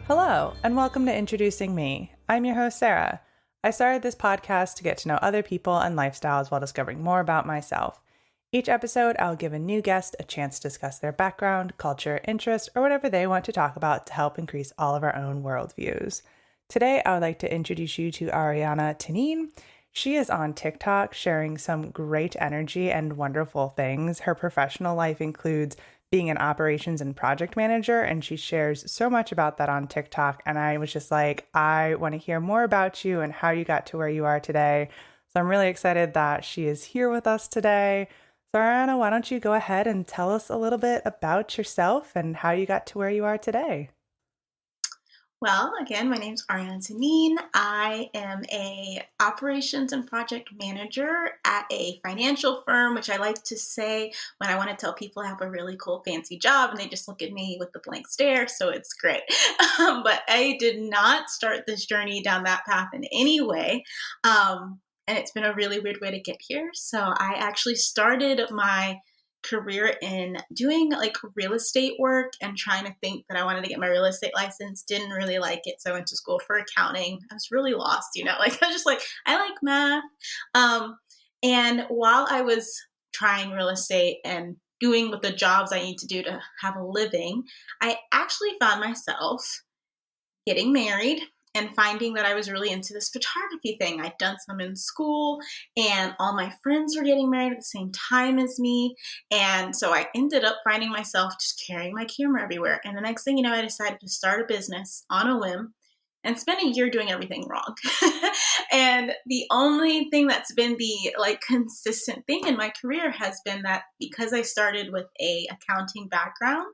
Hello, and welcome to Introducing Me. I'm your host, Sarah. I started this podcast to get to know other people and lifestyles while discovering more about myself. Each episode, I'll give a new guest a chance to discuss their background, culture, interest, or whatever they want to talk about to help increase all of our own worldviews. Today, I would like to introduce you to Ariana Tenine. She is on TikTok sharing some great energy and wonderful things. Her professional life includes being an operations and project manager, and she shares so much about that on TikTok. And I was just like, I want to hear more about you and how you got to where you are today. So I'm really excited that she is here with us today. So Ariana, why don't you go ahead and tell us a little bit about yourself and how you got to where you are today? Well, again, my name is Ariana Tenine. I am a operations and project manager at a financial firm, which I like to say when I want to tell people I have a really cool, fancy job, and they just look at me with the blank stare, so it's great. But I did not start this journey down that path in any way. And it's been a really weird way to get here. So I actually started my career in doing like real estate work and trying to think that I wanted to get my real estate license. Didn't really like it. So I went to school for accounting. I was really lost, like I was just like, I like math. And while I was trying real estate and doing what the jobs I need to do to have a living, I actually found myself getting married and finding that I was really into this photography thing. I'd done some in school, and all my friends were getting married at the same time as me. And so I ended up finding myself just carrying my camera everywhere. And the next thing you know, I decided to start a business on a whim and spend a year doing everything wrong. And the only thing that's been the consistent thing in my career has been that because I started with a accounting background,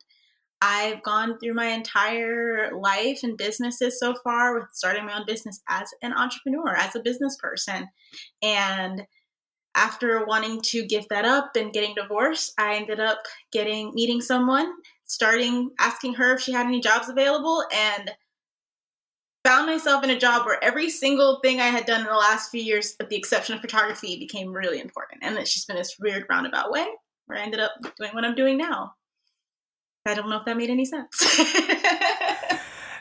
I've gone through my entire life and businesses so far with starting my own business as an entrepreneur, as a business person. And after wanting to give that up and getting divorced, I ended up meeting someone, asking her if she had any jobs available, and found myself in a job where every single thing I had done in the last few years, with the exception of photography, became really important. And it's just been this weird roundabout way where I ended up doing what I'm doing now. I don't know if that made any sense.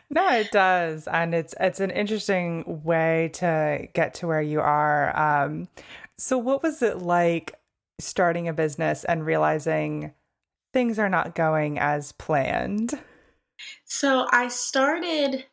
No, it does. And it's an interesting way to get to where you are. So what was it like starting a business and realizing things are not going as planned? So I started,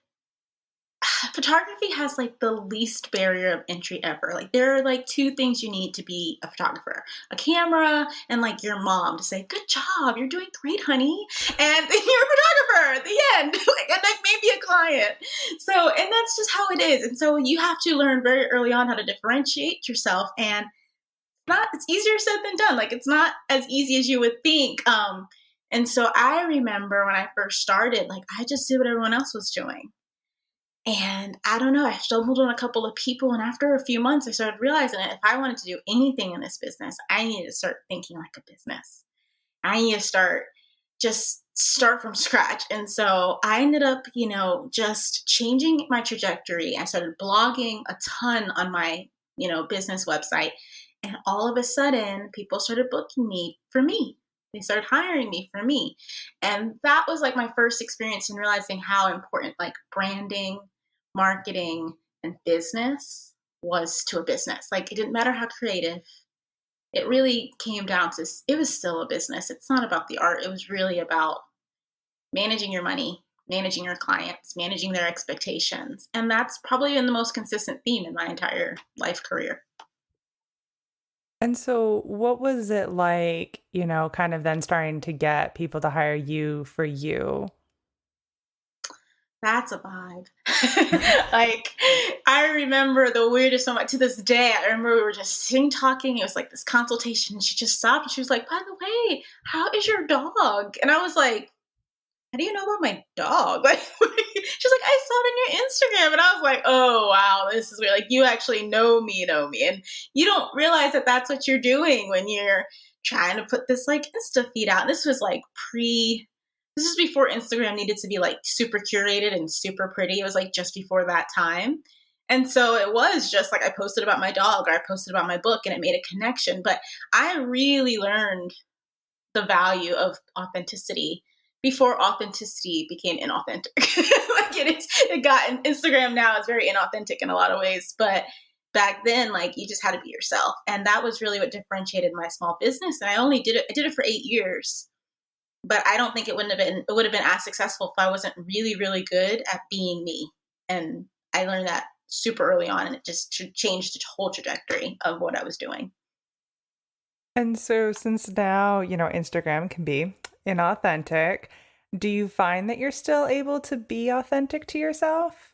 photography has the least barrier of entry ever. There are two things you need to be a photographer: a camera and your mom to say, "Good job, you're doing great, honey." And you're a photographer at the end, and maybe a client. So, and that's just how it is. And so you have to learn very early on how to differentiate yourself. And it's easier said than done. It's not as easy as you would think. And so I remember when I first started, I just did what everyone else was doing. And I don't know, I stumbled on a couple of people, and after a few months, I started realizing that if I wanted to do anything in this business, I needed to start thinking like a business. I need to start from scratch. And so I ended up, just changing my trajectory. I started blogging a ton on my, business website. And all of a sudden, people started booking me for me. They started hiring me for me. And that was my first experience in realizing how important branding, marketing, and business was to a business. It didn't matter how creative. It really came down to, it was still a business. It's not about the art. It was really about managing your money, managing your clients, managing their expectations. And that's probably been the most consistent theme in my entire life career. And so what was it like, kind of then starting to get people to hire you for you? That's a vibe. I remember the weirdest moment to this day. I remember we were just sitting talking. It was this consultation. And she just stopped and she was like, "By the way, how is your dog?" And I was like, "How do you know about my dog?" She's like, "I saw it on your Instagram." And I was like, "Oh, wow, this is weird. You actually know me. And you don't realize that that's what you're doing when you're trying to put this Insta feed out." And this was this is before Instagram needed to be super curated and super pretty. It was just before that time. And so it was just I posted about my dog or I posted about my book, and it made a connection. But I really learned the value of authenticity before authenticity became inauthentic. Like it got Instagram now is very inauthentic in a lot of ways, but back then, like you just had to be yourself, and that was really what differentiated my small business. And I did it for 8 years, but I don't think it would have been as successful if I wasn't really, really good at being me. And I learned that super early on, and it just changed the whole trajectory of what I was doing. And so since now, Instagram can be inauthentic, do you find that you're still able to be authentic to yourself?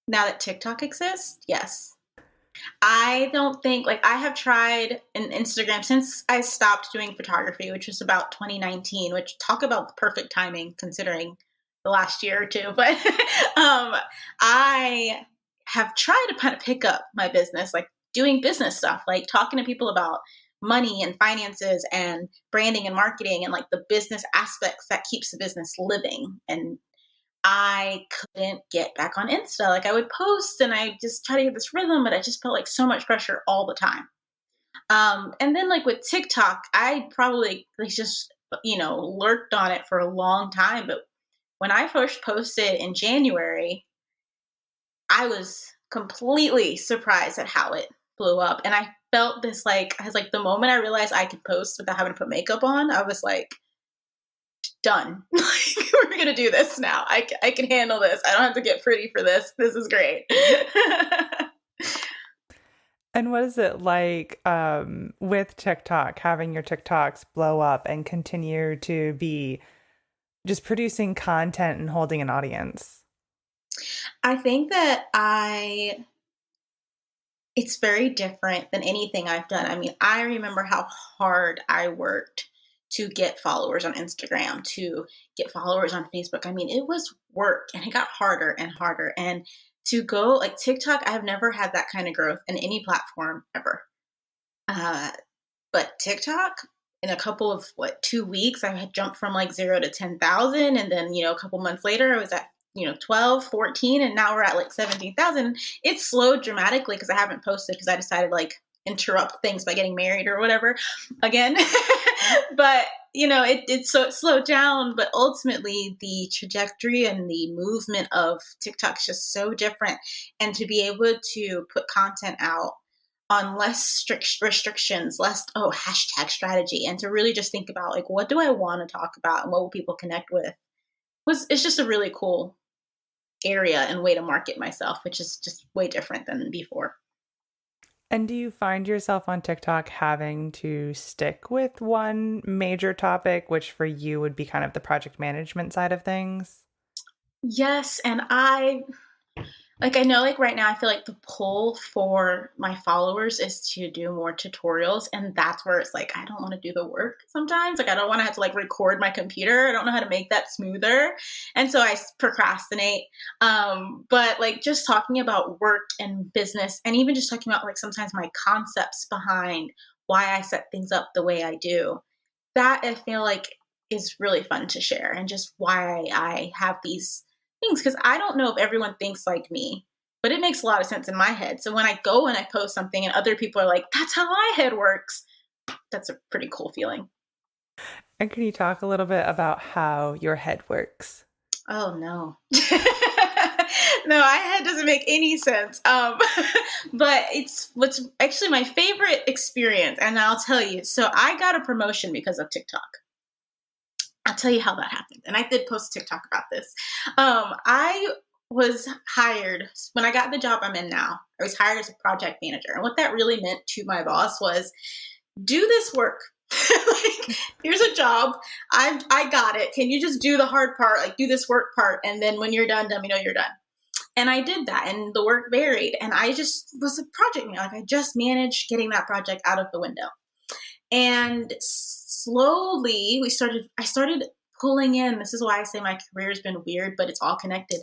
Now that TikTok exists, yes. I don't think, like, I have tried in Instagram since I stopped doing photography, which was about 2019, which talk about the perfect timing considering the last year or two. But I have tried to kind of pick up my business, like doing business stuff, like talking to people about money and finances and branding and marketing and like the business aspects that keeps the business living. And I couldn't get back on Insta. Like I would post and I just try to get this rhythm, but I just felt like so much pressure all the time. And then like with TikTok, I probably like just, lurked on it for a long time. But when I first posted in January, I was completely surprised at how it blew up. And I felt this like, I was like, the moment I realized I could post without having to put makeup on, I was like, done. Like, we're going to do this now. I can handle this. I don't have to get pretty for this. This is great. And what is it like with TikTok, having your TikToks blow up and continue to be just producing content and holding an audience? I think that it's very different than anything I've done. I mean, I remember how hard I worked to get followers on Instagram, to get followers on Facebook. I mean, it was work and it got harder and harder. And to go like TikTok, I've never had that kind of growth in any platform ever. But TikTok, in a couple of 2 weeks, I had jumped from like 0 to 10,000. And then, a couple months later, I was at 12, 14, and now we're at like 17,000. It slowed dramatically because I haven't posted because I decided like interrupt things by getting married or whatever again. But, it slowed down, but ultimately the trajectory and the movement of TikTok is just so different. And to be able to put content out on less strict restrictions, less, hashtag strategy, and to really just think about like, what do I want to talk about and what will people connect with it's just a really cool area and way to market myself, which is just way different than before. And do you find yourself on TikTok having to stick with one major topic, which for you would be kind of the project management side of things? Yes. And I know like right now, I feel like the pull for my followers is to do more tutorials. And that's where it's like, I don't want to do the work sometimes. Like, I don't want to have to like record my computer. I don't know how to make that smoother. And so I procrastinate. But like just talking about work and business and even just talking about like sometimes my concepts behind why I set things up the way I do, that I feel like is really fun to share and just why I have these things, because I don't know if everyone thinks like me, but it makes a lot of sense in my head. So when I go and I post something and other people are like, that's how my head works, that's a pretty cool feeling. And can you talk a little bit about how your head works? Oh, no. No, my head doesn't make any sense. But it's what's actually my favorite experience. And I'll tell you, so I got a promotion because of TikTok. I'll tell you how that happened. And I did post a TikTok about this. I was hired when I got the job I'm in now. I was hired as a project manager. And what that really meant to my boss was do this work. Like, here's a job. I got it. Can you just do the hard part? Like do this work part. And then when you're done, let me know you're done. And I did that, and the work varied. And I just was a project manager. Like I just managed getting that project out of the window. And slowly I started pulling in, this is why I say my career has been weird, but it's all connected.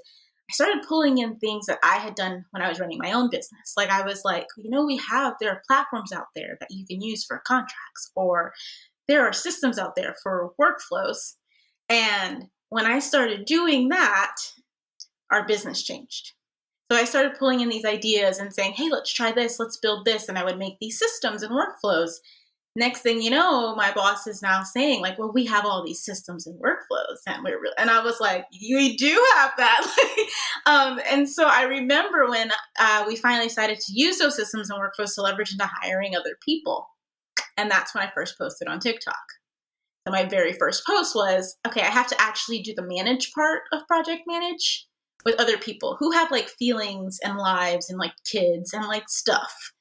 I started pulling in things that I had done when I was running my own business. Like I was like, there are platforms out there that you can use for contracts, or there are systems out there for workflows. And when I started doing that, our business changed. So I started pulling in these ideas and saying, hey, let's try this, let's build this. And I would make these systems and workflows. Next thing you know, my boss is now saying like, well, we have all these systems and workflows and and I was like, you do have that. And so I remember when we finally decided to use those systems and workflows to leverage into hiring other people. And that's when I first posted on TikTok. So my very first post was, okay, I have to actually do the manage part of project manage with other people who have like feelings and lives and like kids and like stuff.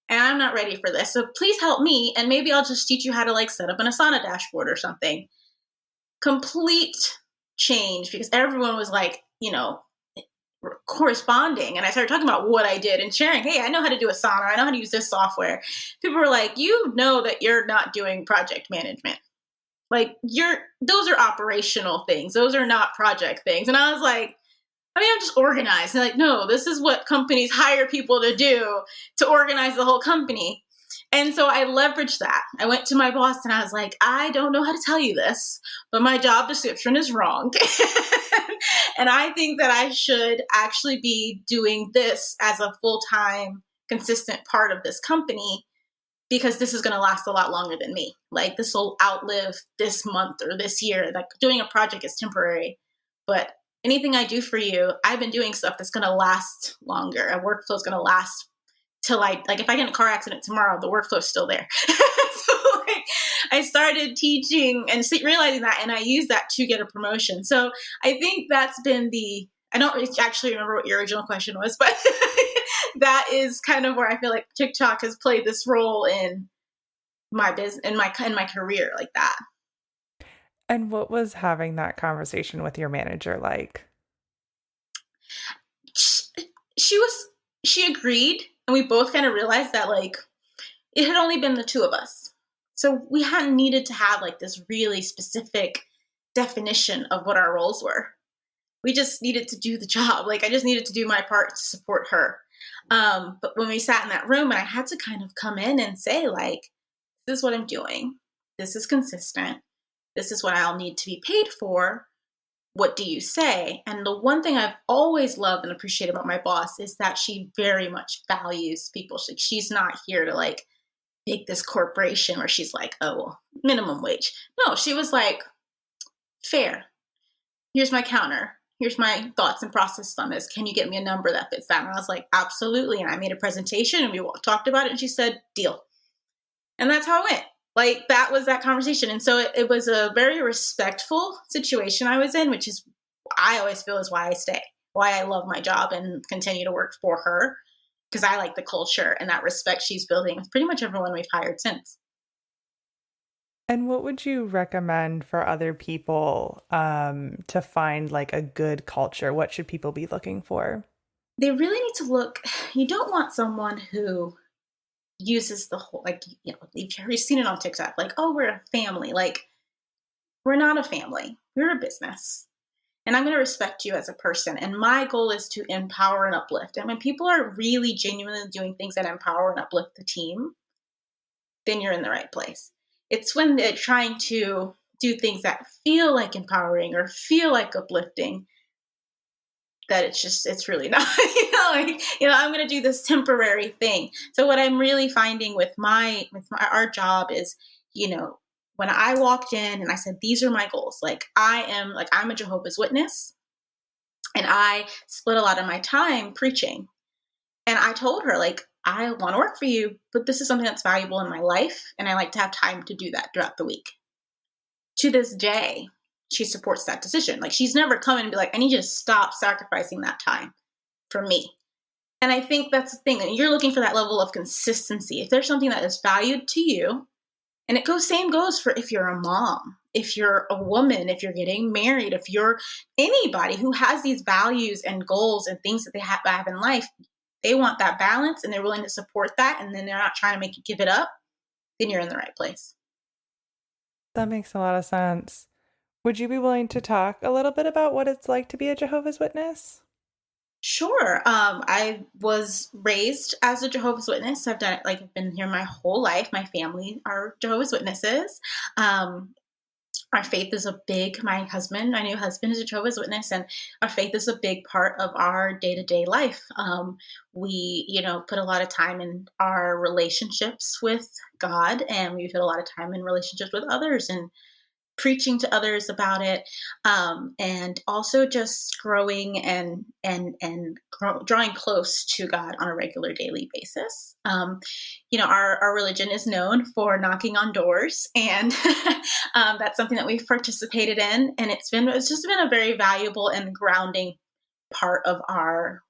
And I'm not ready for this. So please help me. And maybe I'll just teach you how to like set up an Asana dashboard or something. Complete change because everyone was like, corresponding. And I started talking about what I did and sharing, hey, I know how to do Asana. I know how to use this software. People were like, you know that you're not doing project management. Like those are operational things. Those are not project things. And I was like, I mean, I'm just organized. And like, no, this is what companies hire people to do to organize the whole company. And so I leveraged that. I went to my boss and I was like, I don't know how to tell you this, but my job description is wrong. And I think that I should actually be doing this as a full-time, consistent part of this company because this is going to last a lot longer than me. Like this will outlive this month or this year. Like doing a project is temporary, but anything I do for you, I've been doing stuff that's going to last longer. A workflow is going to last till like if I get in a car accident tomorrow, the workflow is still there. So like, I started teaching and realizing that, and I used that to get a promotion. So I think that's been I don't actually remember what your original question was, but that is kind of where I feel like TikTok has played this role in my business, in my career like that. And what was having that conversation with your manager like? She agreed, and we both kind of realized that like it had only been the two of us. So we hadn't needed to have like this really specific definition of what our roles were. We just needed to do the job. Like I just needed to do my part to support her. But when we sat in that room and I had to kind of come in and say like, this is what I'm doing. This is consistent. This is what I'll need to be paid for. What do you say? And the one thing I've always loved and appreciated about my boss is that she very much values people. She's not here to like make this corporation where she's like, oh, well, minimum wage. No, she was like, fair. Here's my counter. Here's my thoughts and process on this. Can you get me a number that fits that? And I was like, absolutely. And I made a presentation and we talked about it. And she said, deal. And that's how it went. Like that was that conversation. And so it was a very respectful situation I was in, which is, I always feel is why I stay, why I love my job and continue to work for her. Because I like the culture and that respect she's building with pretty much everyone we've hired since. And what would you recommend for other people to find like a good culture? What should people be looking for? They really need to look, you don't want someone who uses the whole, like, you've seen it on TikTok, like, oh, we're a family. Like, we're not a family. We're a business. And I'm going to respect you as a person. And my goal is to empower and uplift. And when people are really genuinely doing things that empower and uplift the team, then you're in the right place. It's when they're trying to do things that feel like empowering or feel like uplifting that it's really not, I'm going to do this temporary thing. So what I'm really finding with our job is, when I walked in and I said, these are my goals, I'm a Jehovah's Witness and I split a lot of my time preaching. And I told her, I want to work for you, but this is something that's valuable in my life. And I like to have time to do that throughout the week. To this day, she supports that decision. She's never come in and be like, I need you to stop sacrificing that time for me. And I think that's the thing. And you're looking for that level of consistency. If there's something that is valued to you, and same goes for if you're a mom, if you're a woman, if you're getting married, if you're anybody who has these values and goals and things that they have in life, they want that balance and they're willing to support that. And then they're not trying to make you give it up. Then you're in the right place. That makes a lot of sense. Would you be willing to talk a little bit about what it's like to be a Jehovah's Witness? Sure. I was raised as a Jehovah's Witness. I've done it, I've been here my whole life. My family are Jehovah's Witnesses. Our faith is my husband, my new husband is a Jehovah's Witness, and our faith is a big part of our day-to-day life. We, put a lot of time in our relationships with God, and we put a lot of time in relationships with others and preaching to others about it, and also just growing and drawing close to God on a regular daily basis. Our religion is known for knocking on doors, and that's something that we've participated in, and it's just been a very valuable and grounding part of our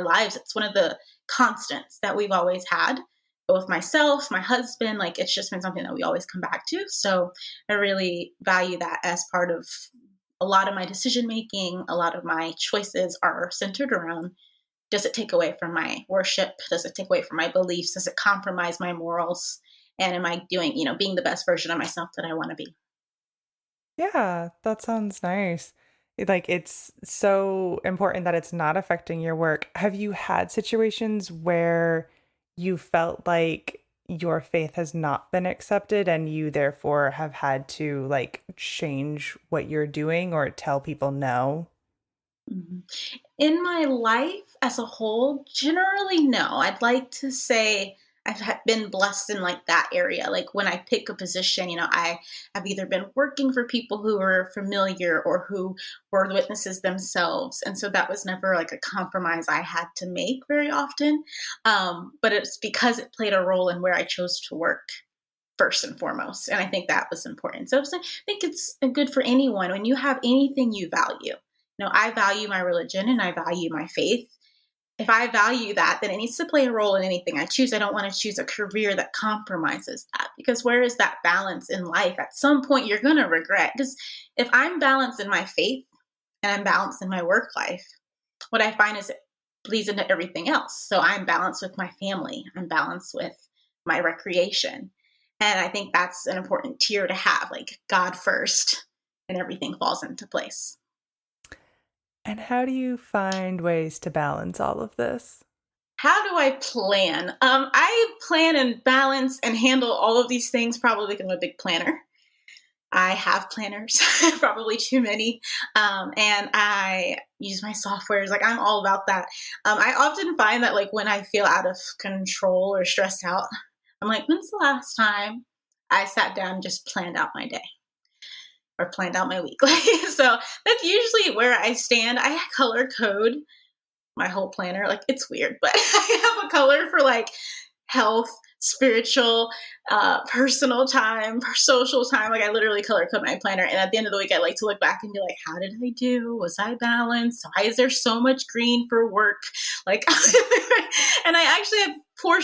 lives. It's one of the constants that we've always had, both myself, my husband, like it's just been something that we always come back to. So I really value that as part of a lot of my decision making. A lot of my choices are centered around, does it take away from my worship? Does it take away from my beliefs? Does it compromise my morals? And am I doing, being the best version of myself that I want to be? Yeah, that sounds nice. Like, it's so important that it's not affecting your work. Have you had situations where you felt like your faith has not been accepted and you therefore have had to like change what you're doing or tell people no? Mhm. In my life as a whole, generally, no. I'd like to say been blessed in like that area. Like when I pick a position, I have either been working for people who are familiar or who were the witnesses themselves. And so that was never like a compromise I had to make very often. But it's because it played a role in where I chose to work first and foremost. And I think that was important. So I think it's good for anyone when you have anything you value. I value my religion and I value my faith. If I value that, then it needs to play a role in anything I choose. I don't want to choose a career that compromises that, because where is that balance in life? At some point, you're going to regret. Because if I'm balanced in my faith and I'm balanced in my work life, what I find is it bleeds into everything else. So I'm balanced with my family, I'm balanced with my recreation. And I think that's an important tier to have, like God first, and everything falls into place. And how do you find ways to balance all of this? How do I plan? I plan and balance and handle all of these things probably because I'm a big planner. I have planners, probably too many, and I use my softwares. Like I'm all about that. I often find that like when I feel out of control or stressed out, I'm like, when's the last time I sat down and just planned out my day or planned out my week? So that's usually where I stand. I color code my whole planner. Like it's weird, but I have a color for like health, spiritual, personal time, social time. Like I literally color code my planner. And at the end of the week, I like to look back and be like, how did I do? Was I balanced? Why is there so much green for work? Like, and I actually have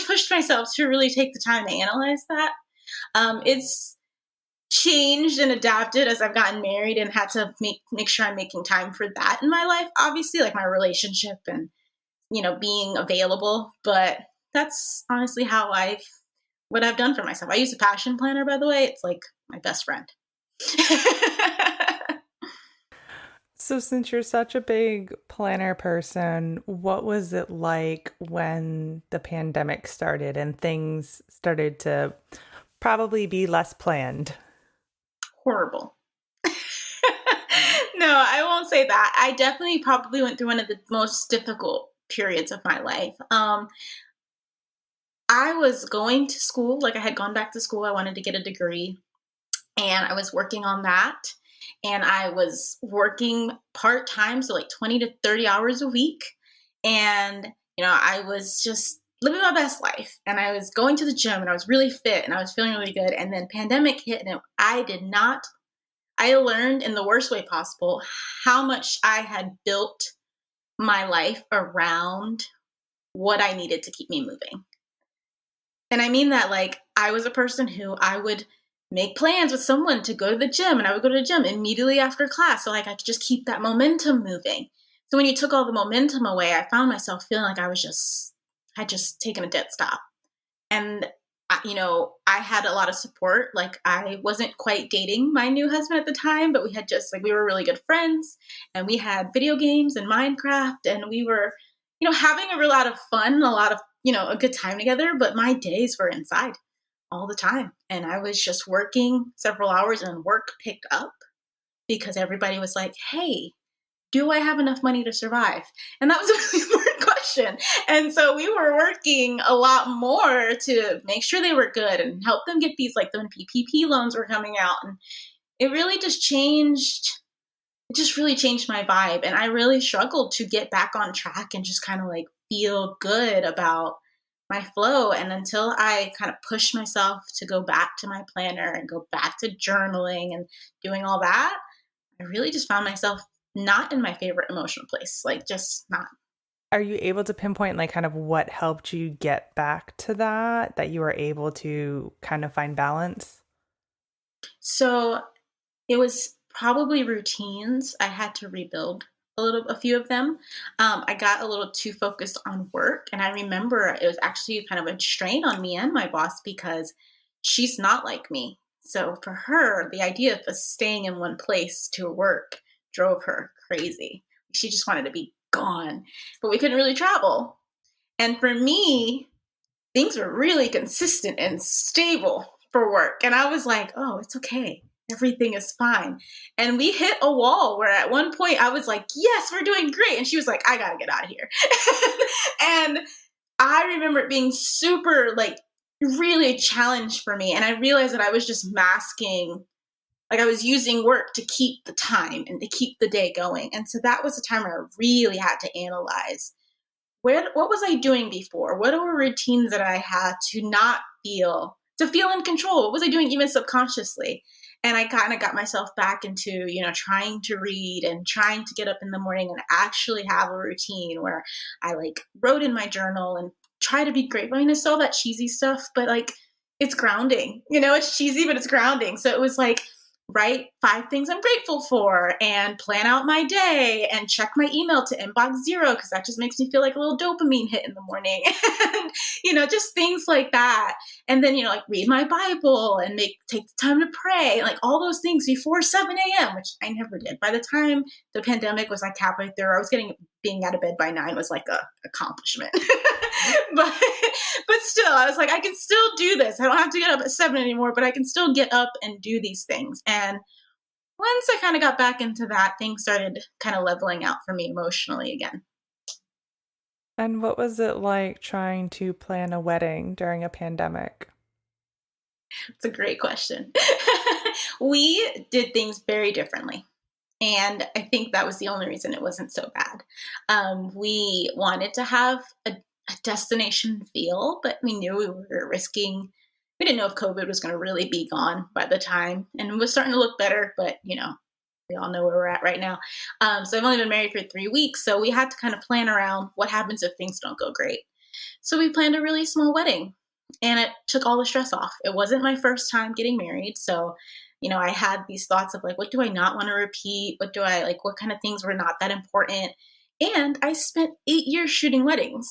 pushed myself to really take the time to analyze that. It's changed and adapted as I've gotten married and had to make sure I'm making time for that in my life. Obviously, like my relationship and being available. But that's honestly what I've done for myself. I use a passion planner, by the way. It's like my best friend. So, since you're such a big planner person, what was it like when the pandemic started and things started to probably be less planned? Horrible. No, I won't say that. I definitely probably went through one of the most difficult periods of my life. I was going to school, like I had gone back to school. I wanted to get a degree, and I was working on that. And I was working part time, so like 20 to 30 hours a week. And, I was just living my best life. And I was going to the gym and I was really fit and I was feeling really good. And then pandemic hit and I learned in the worst way possible how much I had built my life around what I needed to keep me moving. And I mean that like I was a person who I would make plans with someone to go to the gym, and I would go to the gym immediately after class. So like I could just keep that momentum moving. So when you took all the momentum away, I found myself feeling like had just taken a dead stop. And I had a lot of support. Like I wasn't quite dating my new husband at the time, but we were really good friends, and we had video games and Minecraft, and we were, having a real lot of fun, a lot of, a good time together. But my days were inside. all the time. And I was just working several hours and work picked up because everybody was like, hey, do I have enough money to survive? And that was a really important question. And so we were working a lot more to make sure they were good and help them get these, like when PPP loans were coming out. And it really just changed. It just really changed my vibe. And I really struggled to get back on track and just kind of like feel good about my flow. And until I kind of pushed myself to go back to my planner and go back to journaling and doing all that, I really just found myself not in my favorite emotional place, like just not. Are you able to pinpoint like kind of what helped you get back to that you were able to kind of find balance? So it was probably routines. I had to rebuild a few of them. I got a little too focused on work. And I remember it was actually kind of a strain on me and my boss because she's not like me. So for her, the idea of us staying in one place to work drove her crazy. She just wanted to be gone, but we couldn't really travel. And for me, things were really consistent and stable for work. And I was like, oh, it's okay. Everything is fine. And we hit a wall where at one point I was like, yes, we're doing great. And she was like, I got to get out of here. And I remember it being super, like, really a challenge for me. And I realized that I was just masking, like I was using work to keep the time and to keep the day going. And so that was the time where I really had to analyze what was I doing before? What were routines that I had to feel in control? What was I doing even subconsciously? And I kind of got myself back into, trying to read and trying to get up in the morning and actually have a routine where I like wrote in my journal and try to be grateful. I mean, it's all that cheesy stuff, but like it's grounding, it's cheesy, but it's grounding. So it was like, write 5 things I'm grateful for and plan out my day and check my email to inbox 0 because that just makes me feel like a little dopamine hit in the morning. And, just things like that. And then, like read my Bible and take the time to pray, like all those things before 7 a.m., which I never did. By the time the pandemic was like halfway through, I was being out of bed by 9 was like a accomplishment. but still, I was like, I can still do this. I don't have to get up at 7 anymore, but I can still get up and do these things. And once I kind of got back into that, things started kind of leveling out for me emotionally again. And what was it like trying to plan a wedding during a pandemic? It's a great question. We did things very differently. And I think that was the only reason it wasn't so bad. We wanted to have a destination feel, but we knew we were risking. We didn't know if COVID was going to really be gone by the time. And it was starting to look better, but, we all know where we're at right now. So I've only been married for 3 weeks. So we had to kind of plan around what happens if things don't go great. So we planned a really small wedding and it took all the stress off. It wasn't my first time getting married. So, I had these thoughts of like, what do I not want to repeat? What do I like? What kind of things were not that important? And I spent 8 years shooting weddings.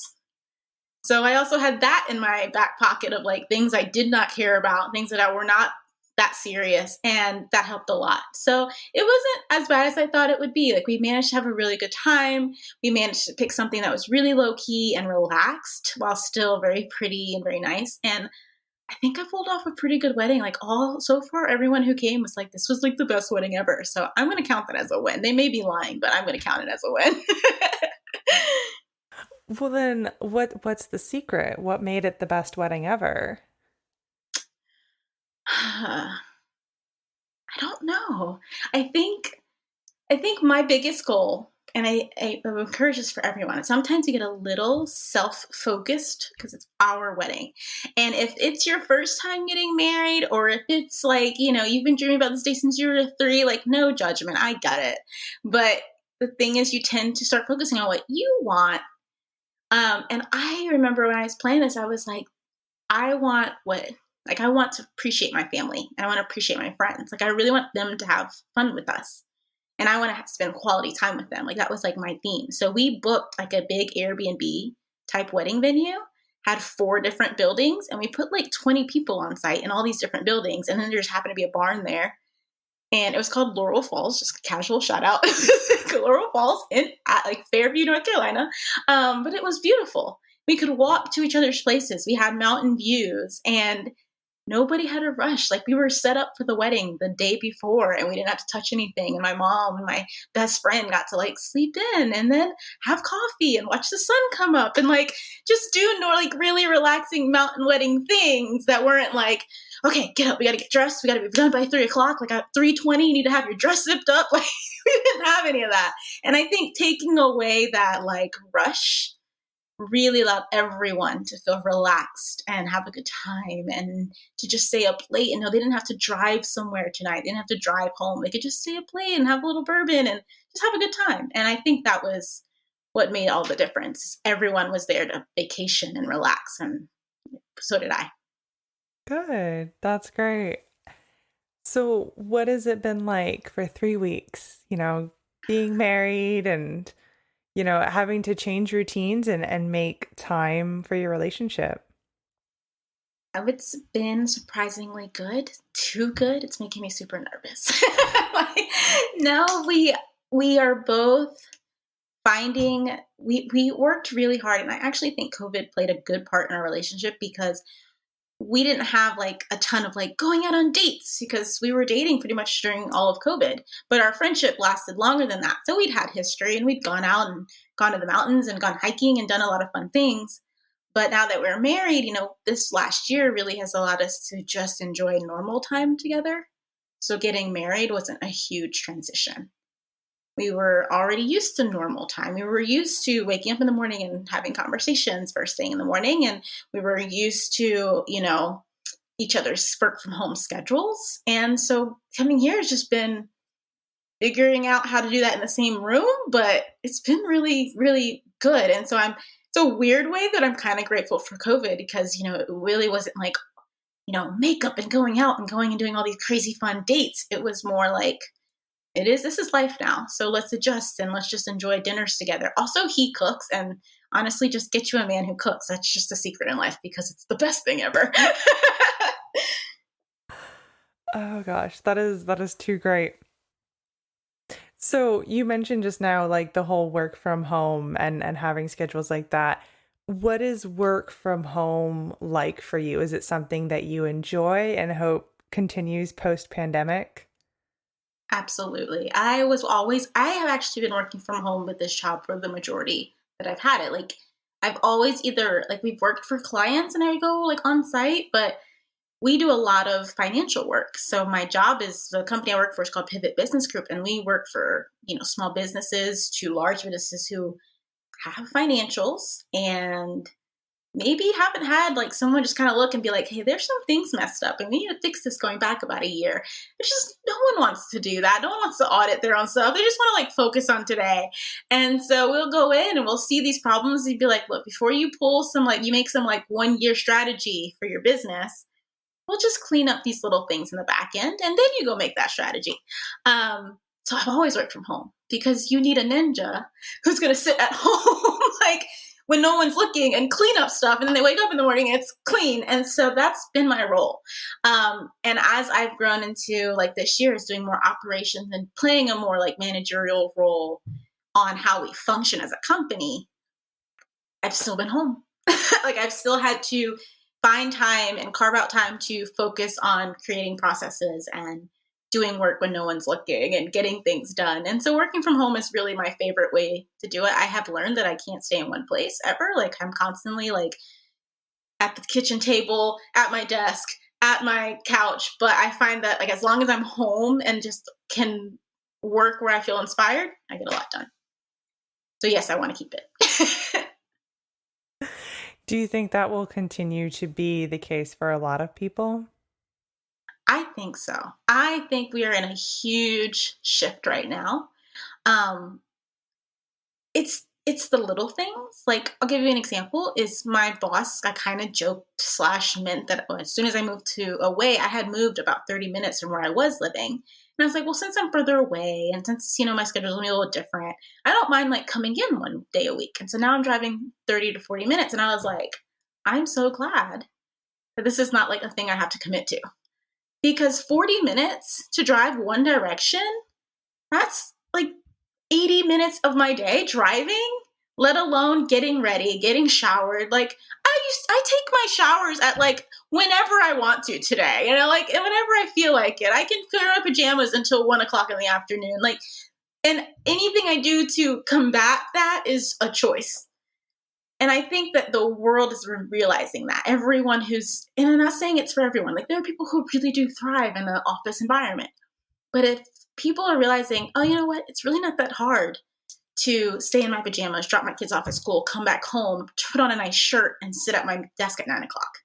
So I also had that in my back pocket of like things I did not care about, things that were not that serious. And that helped a lot. So it wasn't as bad as I thought it would be. Like we managed to have a really good time. We managed to pick something that was really low key and relaxed while still very pretty and very nice. And I think I pulled off a pretty good wedding. Like so far, everyone who came was like, this was like the best wedding ever. So I'm going to count that as a win. They may be lying, but I'm going to count it as a win. Well, then what's the secret? What made it the best wedding ever? I don't know. I think my biggest goal, and I encourage this for everyone, sometimes you get a little self-focused because it's our wedding. And if it's your first time getting married, or if it's like, you've been dreaming about this day since you were 3, like no judgment, I get it. But the thing is you tend to start focusing on what you want. And I remember when I was planning this, I was like, I want to appreciate my family and I want to appreciate my friends. Like I really want them to have fun with us and I want to spend quality time with them. Like that was like my theme. So we booked like a big Airbnb type wedding venue, had 4 different buildings, and we put like 20 people on site in all these different buildings. And then there just happened to be a barn there. And it was called Laurel Falls, just a casual shout out. Laurel Falls in like Fairview, North Carolina. But it was beautiful. We could walk to each other's places. We had mountain views and nobody had a rush. Like we were set up for the wedding the day before and we didn't have to touch anything. And my mom and my best friend got to like sleep in and then have coffee and watch the sun come up and like just do like really relaxing mountain wedding things that weren't like, okay, get up, we got to get dressed. We got to be done by 3:00. Like at 3:20, you need to have your dress zipped up. Like we didn't have any of that. And I think taking away that like rush really allowed everyone to feel relaxed and have a good time and to just stay up late and know they didn't have to drive somewhere tonight. They didn't have to drive home. They could just stay up late and have a little bourbon and just have a good time. And I think that was what made all the difference. Everyone was there to vacation and relax, and so did I. Good. That's great. So what has it been like for 3 weeks, being married and having to change routines and make time for your relationship? Oh, it's been surprisingly good. Too good. It's making me super nervous. Like, no, we are both finding we worked really hard, and I actually think COVID played a good part in our relationship because we didn't have like a ton of like going out on dates because we were dating pretty much during all of COVID, but our friendship lasted longer than that. So we'd had history and we'd gone out and gone to the mountains and gone hiking and done a lot of fun things. But now that we're married, this last year really has allowed us to just enjoy normal time together. So getting married wasn't a huge transition. We were already used to normal time. We were used to waking up in the morning and having conversations first thing in the morning. And we were used to, each other's work from home schedules. And so coming here has just been figuring out how to do that in the same room, but it's been really, really good. And so it's a weird way that I'm kind of grateful for COVID because, it really wasn't like, makeup and going out and going and doing all these crazy fun dates. It was more like, this is life now. So let's adjust and let's just enjoy dinners together. Also, he cooks, and honestly, just get you a man who cooks. That's just a secret in life because it's the best thing ever. Oh gosh, that is too great. So you mentioned just now like the whole work from home and having schedules like that. What is work from home like for you? Is it something that you enjoy and hope continues post-pandemic? Absolutely. I have actually been working from home with this job for the majority that I've had it. Like I've always either like we've worked for clients and I go like on site, but we do a lot of financial work. So my job is the company I work for is called Pivot Business Group, and we work for, small businesses to large businesses who have financials and maybe haven't had like someone just kind of look and be like, hey, there's some things messed up and we need to fix this going back about a year. It's just no one wants to do that. No one wants to audit their own stuff. They just want to like focus on today. And so we'll go in and we'll see these problems and be like, look, before you pull some like you make some like 1 year strategy for your business, we'll just clean up these little things in the back end and then you go make that strategy. So I've always worked from home because you need a ninja who's going to sit at home like when no one's looking and clean up stuff. And then they wake up in the morning and it's clean. And so that's been my role. And as I've grown into like this year is doing more operations and playing a more like managerial role on how we function as a company, I've still been home. Like I've still had to find time and carve out time to focus on creating processes and doing work when no one's looking and getting things done. And so working from home is really my favorite way to do it. I have learned that I can't stay in one place ever. Like I'm constantly like at the kitchen table, at my desk, at my couch. But I find that like as long as I'm home and just can work where I feel inspired, I get a lot done. So yes, I want to keep it. Do you think that will continue to be the case for a lot of people? I think so. I think we are in a huge shift right now. Um, it's the little things. Like I'll give you an example. Is my boss? I kind of joked / meant that as soon as I moved to away, I had moved about 30 minutes from where I was living. And I was like, well, since I'm further away and since, my schedule's gonna be a little different, I don't mind like coming in 1 day a week. And so now I'm driving 30 to 40 minutes. And I was like, I'm so glad that this is not like a thing I have to commit to. Because 40 minutes to drive one direction, that's like 80 minutes of my day driving, let alone getting ready, getting showered. Like I I take my showers at like whenever I want to today, like whenever I feel like it. I can put on my pajamas until 1 o'clock in the afternoon. Like, and anything I do to combat that is a choice. And I think that the world is realizing that. Everyone and I'm not saying it's for everyone. Like, there are people who really do thrive in an office environment. But if people are realizing, oh, you know what? It's really not that hard to stay in my pajamas, drop my kids off at school, come back home, put on a nice shirt, and sit at my desk at 9 o'clock.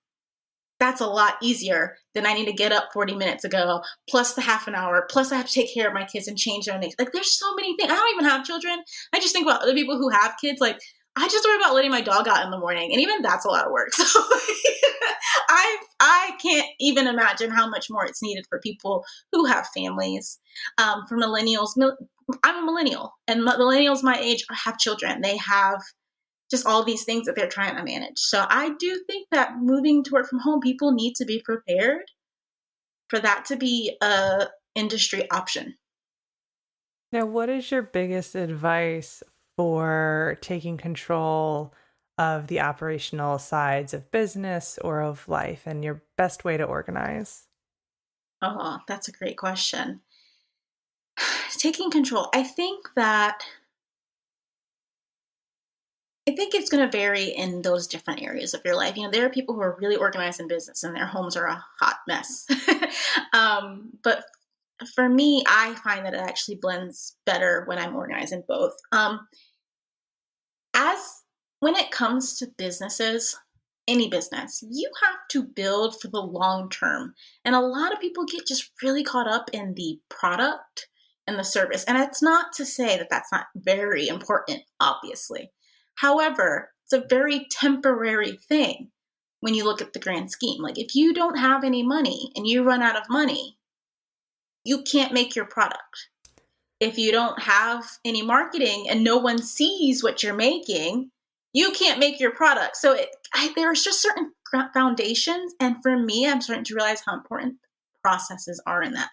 That's a lot easier than I need to get up 40 minutes ago, plus the half an hour, plus I have to take care of my kids and change their names. Like, there's so many things. I don't even have children. I just think about other people who have kids. Like, I just worry about letting my dog out in the morning, and even that's a lot of work. So I can't even imagine how much more it's needed for people who have families. For millennials, I'm a millennial, and millennials my age have children. They have just all these things that they're trying to manage. So I do think that moving to work from home, people need to be prepared for that to be a industry option. Now, what is your biggest advice for taking control of the operational sides of business or of life, and your best way to organize? Oh, that's a great question. Taking control. I think it's going to vary in those different areas of your life. There are people who are really organized in business and their homes are a hot mess. But for me, I find that it actually blends better when I'm organized in both. When it comes to businesses, any business, you have to build for the long term. And a lot of people get just really caught up in the product and the service. And it's not to say that that's not very important, obviously. However, it's a very temporary thing when you look at the grand scheme. Like, if you don't have any money and you run out of money, you can't make your product. If you don't have any marketing and no one sees what you're making, you can't make your product. So there's just certain foundations. And for me, I'm starting to realize how important processes are in that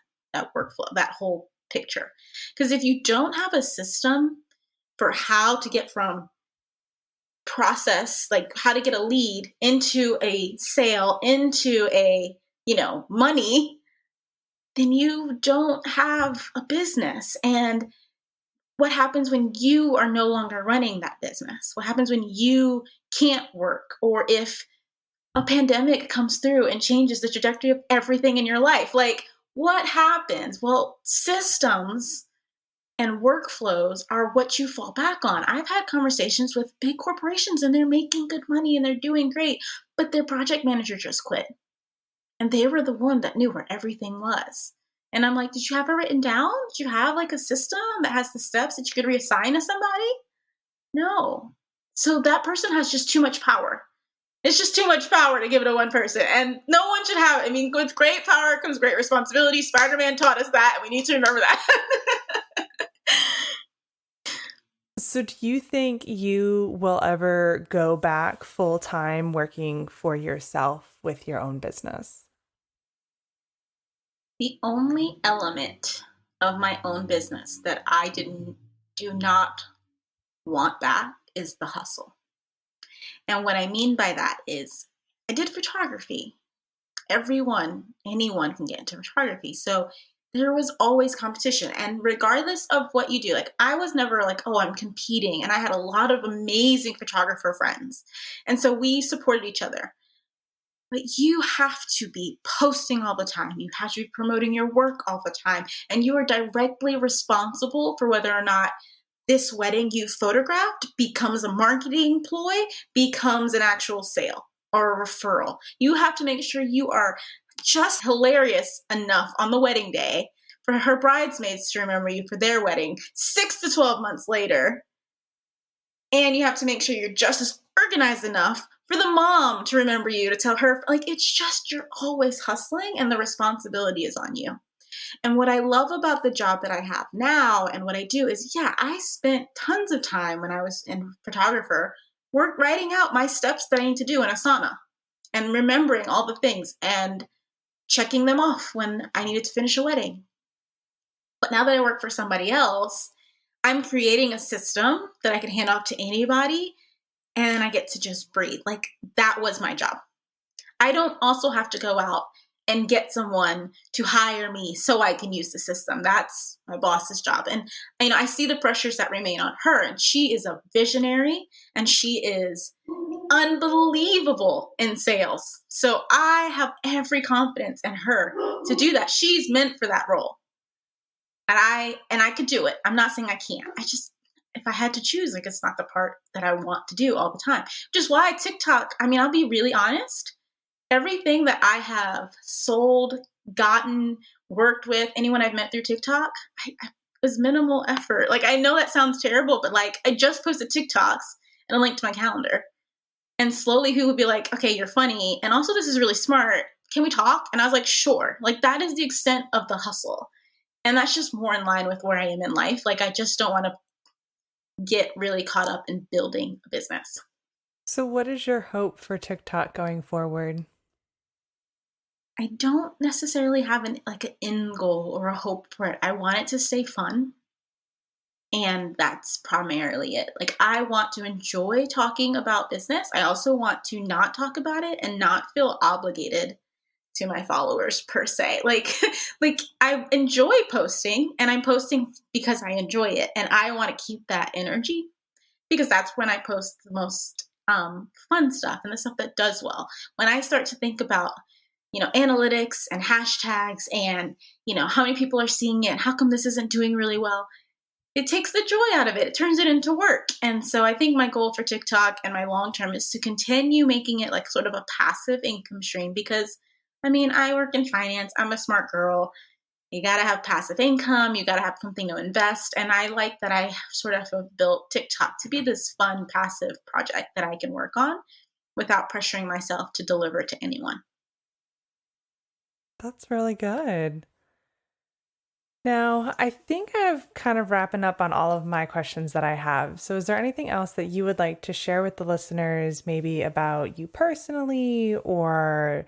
workflow, that whole picture. Because if you don't have a system for how to get from process, like how to get a lead into a sale, into a, money, then you don't have a business. And what happens when you are no longer running that business? What happens when you can't work? Or if a pandemic comes through and changes the trajectory of everything in your life? Like, what happens? Well, systems and workflows are what you fall back on. I've had conversations with big corporations and they're making good money and they're doing great, but their project manager just quit. And they were the one that knew where everything was. And I'm like, did you have it written down? Did you have like a system that has the steps that you could reassign to somebody? No. So that person has just too much power. It's just too much power to give it to one person. And no one should have it. I mean, with great power comes great responsibility. Spider-Man taught us that, and we need to remember that. So do you think you will ever go back full-time working for yourself with your own business? The only element of my own business that I do not want back is the hustle. And what I mean by that is I did photography. Anyone can get into photography. So there was always competition. And regardless of what you do, like, I was never like, oh, I'm competing. And I had a lot of amazing photographer friends. And so we supported each other. But you have to be posting all the time. You have to be promoting your work all the time. And you are directly responsible for whether or not this wedding you photographed becomes a marketing ploy, becomes an actual sale or a referral. You have to make sure you are just hilarious enough on the wedding day for her bridesmaids to remember you for their wedding 6 to 12 months later. And you have to make sure you're just as organized enough for the mom to remember you, to tell her, like, it's just, you're always hustling and the responsibility is on you. And what I love about the job that I have now and what I do is, I spent tons of time when I was in photographer writing out my steps that I need to do in Asana and remembering all the things and checking them off when I needed to finish a wedding. But now that I work for somebody else, I'm creating a system that I can hand off to anybody and I get to just breathe. Like, that was my job. I don't also have to go out and get someone to hire me so I can use the system. That's my boss's job. And I see the pressures that remain on her, and she is a visionary, and she is unbelievable in sales. So I have every confidence in her to do that. She's meant for that role. And I could do it. I'm not saying I can't. If I had to choose, like, it's not the part that I want to do all the time. Which is why TikTok, I'll be really honest. Everything that I have sold, gotten, worked with, anyone I've met through TikTok, I was minimal effort. Like, I know that sounds terrible, but like, I just posted TikToks and a link to my calendar. And slowly who would be like, okay, you're funny. And also, this is really smart. Can we talk? And I was like, sure. Like, that is the extent of the hustle. And that's just more in line with where I am in life. Like, I just don't want to get really caught up in building a business. So what is your hope for TikTok going forward? I don't necessarily have an end goal or a hope for it. I want it to stay fun. And that's primarily it. Like, I want to enjoy talking about business. I also want to not talk about it and not feel obligated to my followers per se. Like I enjoy posting, and I'm posting because I enjoy it. And I want to keep that energy, because that's when I post the most fun stuff and the stuff that does well. When I start to think about, analytics and hashtags and, how many people are seeing it and how come this isn't doing really well, it takes the joy out of it. It turns it into work. And so I think my goal for TikTok and my long term is to continue making it like sort of a passive income stream, because I work in finance. I'm a smart girl. You got to have passive income. You got to have something to invest. And I like that I sort of have built TikTok to be this fun, passive project that I can work on without pressuring myself to deliver to anyone. That's really good. Now, I think I've kind of wrapping up on all of my questions that I have. So is there anything else that you would like to share with the listeners, maybe about you personally or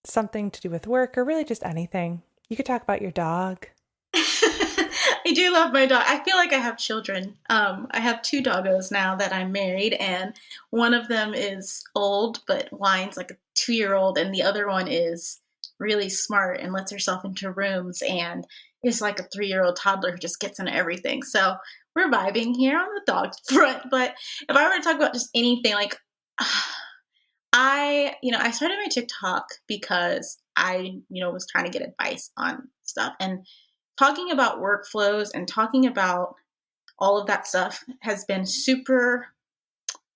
something to do with work, or really just anything? You could talk about your dog. I do love my dog. I feel like I have children. I have 2 doggos now that I'm married, and one of them is old but whines like a 2-year-old, and the other one is really smart and lets herself into rooms and is like a 3-year-old toddler who just gets into everything. So we're vibing here on the dog front. But if I were to talk about just anything, like I started my TikTok because I, was trying to get advice on stuff, and talking about workflows and talking about all of that stuff has been super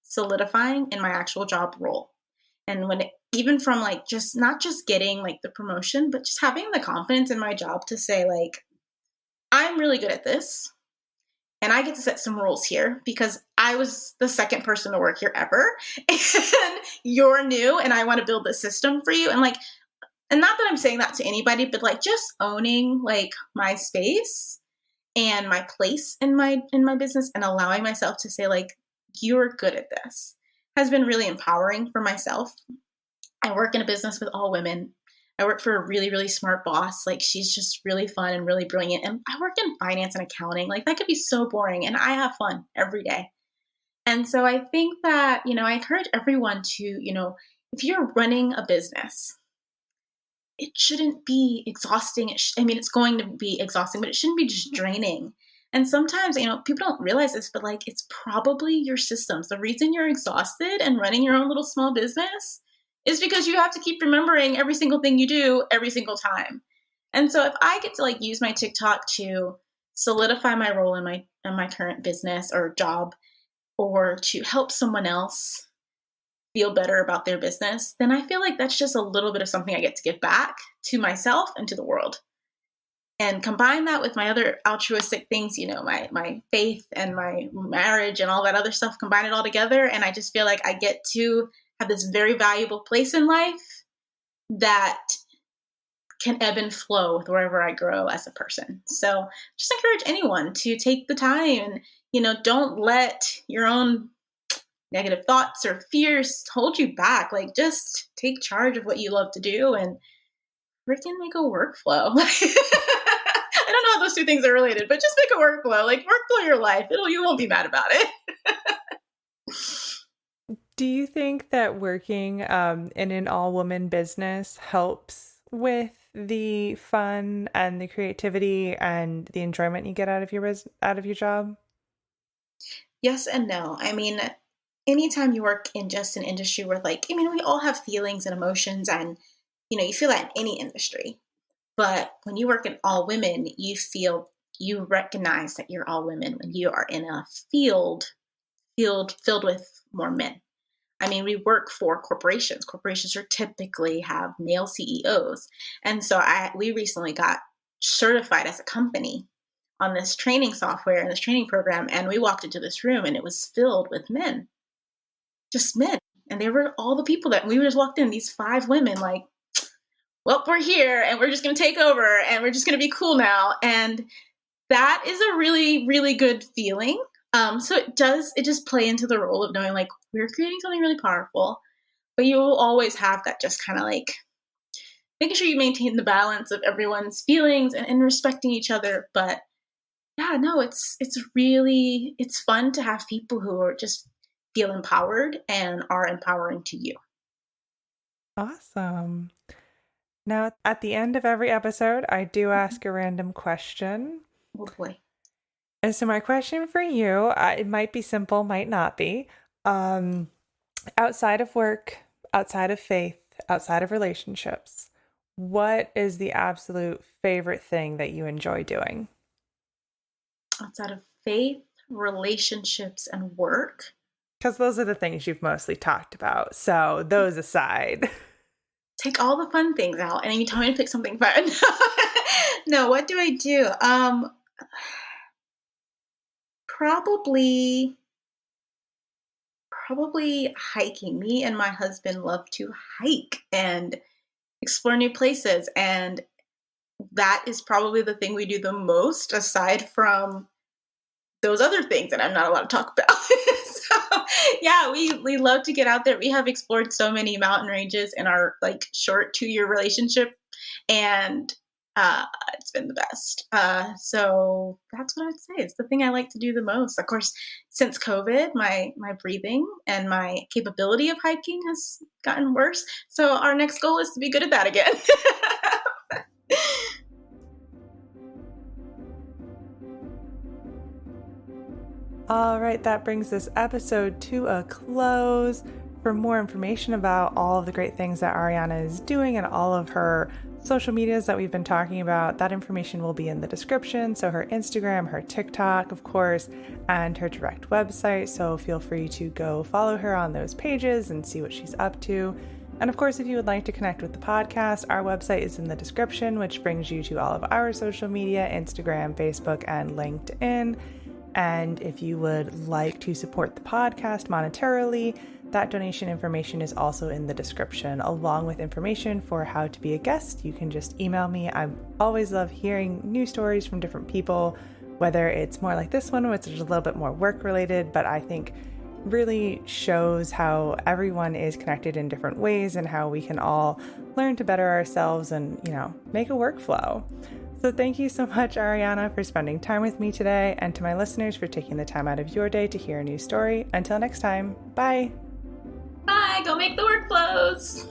solidifying in my actual job role. And even from like just not just getting like the promotion, but just having the confidence in my job to say, like, I'm really good at this and I get to set some rules here because I was the second person to work here ever and you're new and I want to build this system for you. And not that I'm saying that to anybody, but like just owning like my space and my place in my business and allowing myself to say, like, you're good at this has been really empowering for myself. I work in a business with all women. I work for a really, really smart boss. Like, she's just really fun and really brilliant. And I work in finance and accounting. Like, that could be so boring. And I have fun every day. And so I think that, I encourage everyone to, if you're running a business, it shouldn't be exhausting. It's going to be exhausting, but it shouldn't be just draining. And sometimes, people don't realize this, but like, it's probably your systems. The reason you're exhausted and running your own little small business is because you have to keep remembering every single thing you do every single time. And so if I get to like use my TikTok to solidify my role in my current business or job, or to help someone else feel better about their business, then I feel like that's just a little bit of something I get to give back to myself and to the world. And combine that with my other altruistic things, my faith and my marriage and all that other stuff, combine it all together. And I just feel like I get to have this very valuable place in life that can ebb and flow with wherever I grow as a person. So just encourage anyone to take the time and, don't let your own negative thoughts or fears hold you back. Like, just take charge of what you love to do and freaking make a workflow. I don't know how those 2 things are related, but just make a workflow. Like, workflow your life. You won't be mad about it. Do you think that working in an all-woman business helps with the fun and the creativity and the enjoyment you get out of your job? Yes and no. I mean, anytime you work in just an industry where, like, I mean, we all have feelings and emotions, and you feel that in any industry. But when you work in all women, you recognize that you're all women when you are in a field filled with more men. I mean, we work for corporations. Corporations are typically have male CEOs. And so we recently got certified as a company on this training software and this training program. And we walked into this room and it was filled with men, just men. And they were all the people that we just walked in, these 5 women, like, well, we're here and we're just going to take over and we're just going to be cool now. And that is a really, really good feeling. So it just play into the role of knowing, like, we're creating something really powerful, but you will always have that just kind of like making sure you maintain the balance of everyone's feelings and respecting each other. But yeah, no, it's fun to have people who are just feel empowered and are empowering to you. Awesome. Now, at the end of every episode, I do ask a random question. Oh boy. And so my question for you, it might be simple, might not be. Outside of work, outside of faith, outside of relationships, what is the absolute favorite thing that you enjoy doing? Outside of faith, relationships, and work. Because those are the things you've mostly talked about. So those aside. Take all the fun things out, and then you tell me to pick something fun. No, what do I do? Probably hiking. Me and my husband love to hike and explore new places, and that is probably the thing we do the most, aside from those other things that I'm not allowed to talk about. So yeah, we love to get out there. We have explored so many mountain ranges in our like short 2-year relationship, and it's been the best. So that's what I'd say. It's the thing I like to do the most. Of course, since COVID, my breathing and my capability of hiking has gotten worse. So our next goal is to be good at that again. All right, that brings this episode to a close. For more information about all of the great things that Ariana is doing and all of her social medias that we've been talking about, that information will be in the description. So her Instagram, her TikTok, of course, and her direct website. So feel free to go follow her on those pages and see what she's up to. And of course, if you would like to connect with the podcast, our website is in the description, which brings you to all of our social media, Instagram, Facebook, and LinkedIn. And if you would like to support the podcast monetarily, that donation information is also in the description, along with information for how to be a guest. You can just email me. I always love hearing new stories from different people, whether it's more like this one, which is a little bit more work related, but I think really shows how everyone is connected in different ways and how we can all learn to better ourselves and, make a workflow. So thank you so much, Ariana, for spending time with me today, and to my listeners for taking the time out of your day to hear a new story. Until next time, bye. Bye, go make the workflows.